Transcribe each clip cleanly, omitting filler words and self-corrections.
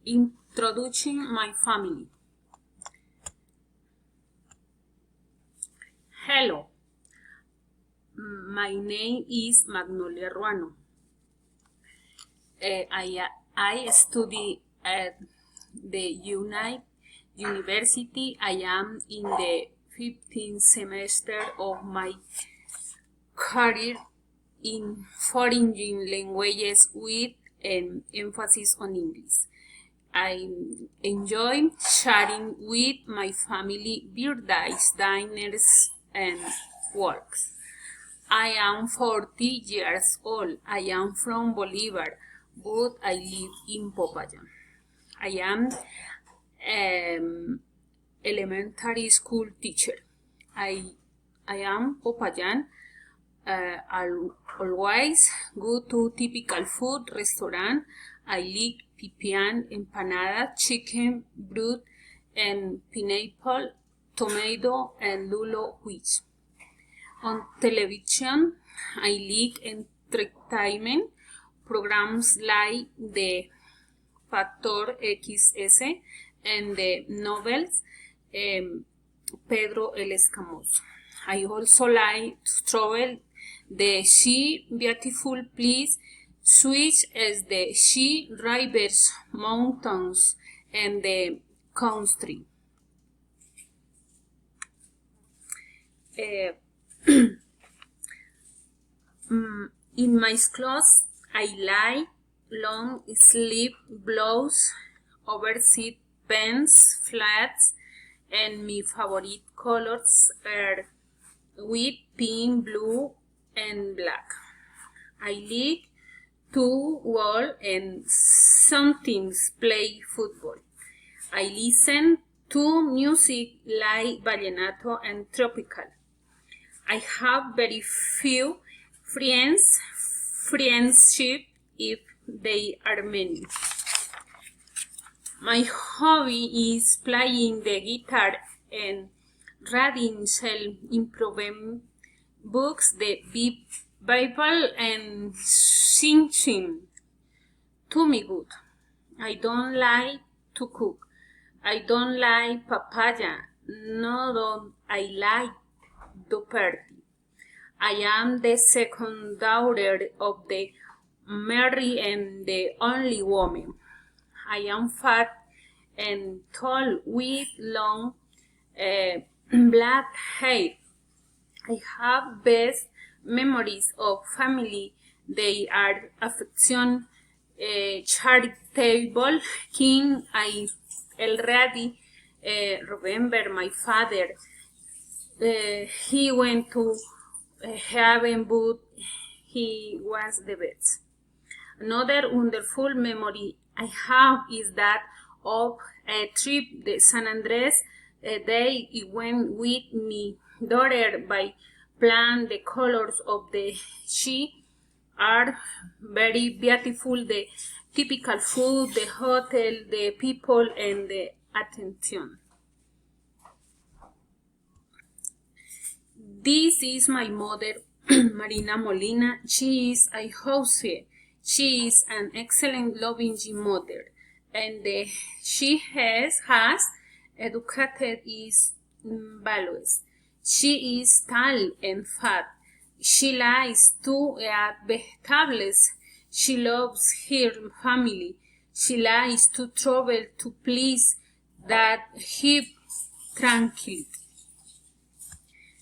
Introducing my family. Hello, my name is Magnolia Ruano. I study at the United University. I am in the 15th semester of my career in foreign languages with an emphasis on English. I enjoy sharing with my family birthdays, dinners, and works. I am 40 years old. I am from Bolivar, but I live in Popayán. I am elementary school teacher. I am Popayán. Always go to typical food restaurant. I like pipián, empanada, chicken, broth, and pineapple, tomato, and lulo fish. On television, I like entertainment programs like the Factor XS and the novels Pedro el Escamoso. I also like to travel the sea, beautiful place, Swiss as the sea, rivers, mountains, and the country. In my clothes, I like long sleeve blouse, oversized pants, flats, and my favorite colors are white, pink, blue, and black. I like to walk and sometimes play football. I listen to music like vallenato and tropical. I have very few friendship if they are many. My hobby is playing the guitar and reading self-improvement books, the Bible, and singing to me good. I don't like to cook. I don't like papaya. No, don't I like the party. I am the second daughter of the Mary and the only woman. I am fat and tall with long black hair. I have best memories of family. They are affection, charitable, king. I already remember my father. He went to heaven, but he was the best. Another wonderful memory I have is that of a trip to San Andres. They went with me daughter by plan. The colors of the sea are very beautiful. The typical food, the hotel, the people, and the attention. This is my mother, Marina Molina. She is a housewife. She is an excellent, loving mother, and she has educated his values. She is tall and fat. She likes to eat vegetables. She loves her family. She likes to travel to places that keep tranquil.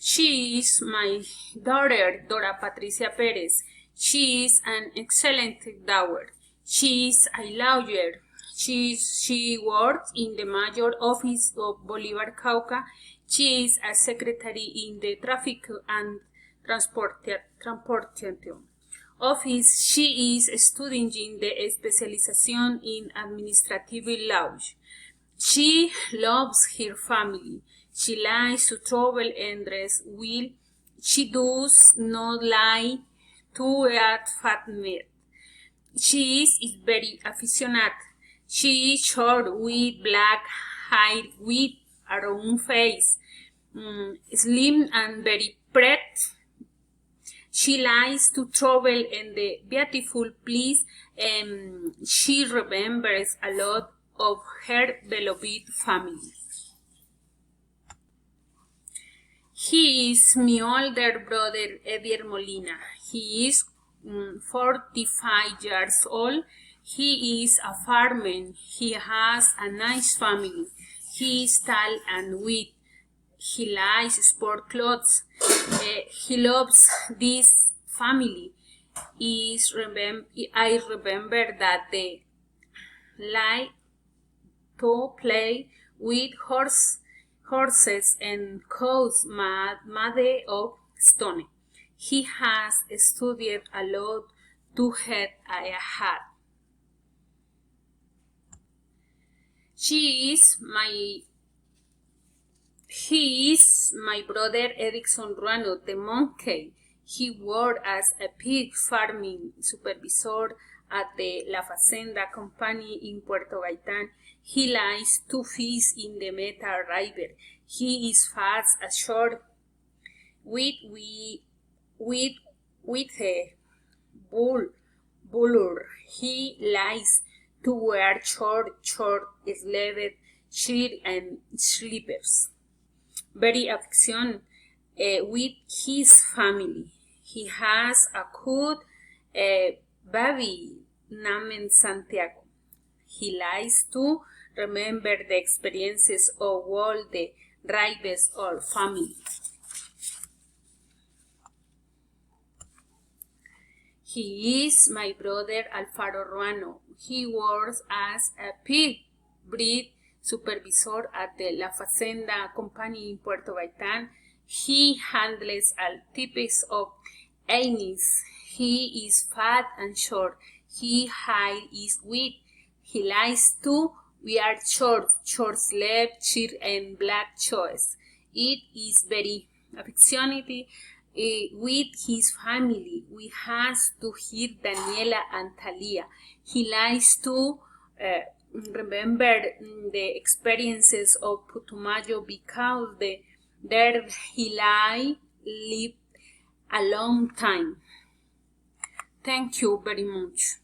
She is my daughter, Dora Patricia Perez. She is an excellent daughter. She is a lawyer. She works in the major office of Bolivar Cauca. She is a secretary in the traffic and transportation office. She is studying the specialization in administrative law. She loves her family. She likes to travel and dress well. She does not like to eat fat meat. She is very aficionada. She is short with black hair with a round face, slim and very pretty. She likes to travel in the beautiful place, and she remembers a lot of her beloved family. He is my older brother, Edier Molina. He is 45 years old. He is a farmer. He has a nice family. He is tall and wit. He likes sport clothes. He loves this family. I remember that they like to play with horses and cows made of stone. He has studied a lot to get a hat. He is my brother Erickson Ruano, the monkey. He worked as a pig farming supervisor at the La Facenda company in Puerto Gaitán. He likes to fish in the Meta River. He is fast and short with a buller. He likes to wear short sleeved shirt and slippers. Very affectionate with his family. He has a cute baby named Santiago. He likes to remember the experiences of all the Ribes or family. He is my brother Alfaro Ruano. He works as a pig breed supervisor at the La Facenda company in Puerto Gaitán. He handles all types of animals. He is fat and short. His height is wide. He likes to wear short-sleeved shirt and black shoes. It is very affectionate with his family. We have to hear Daniela and Thalia. He likes to remember the experiences of Putumayo because there he lived a long time. Thank you very much.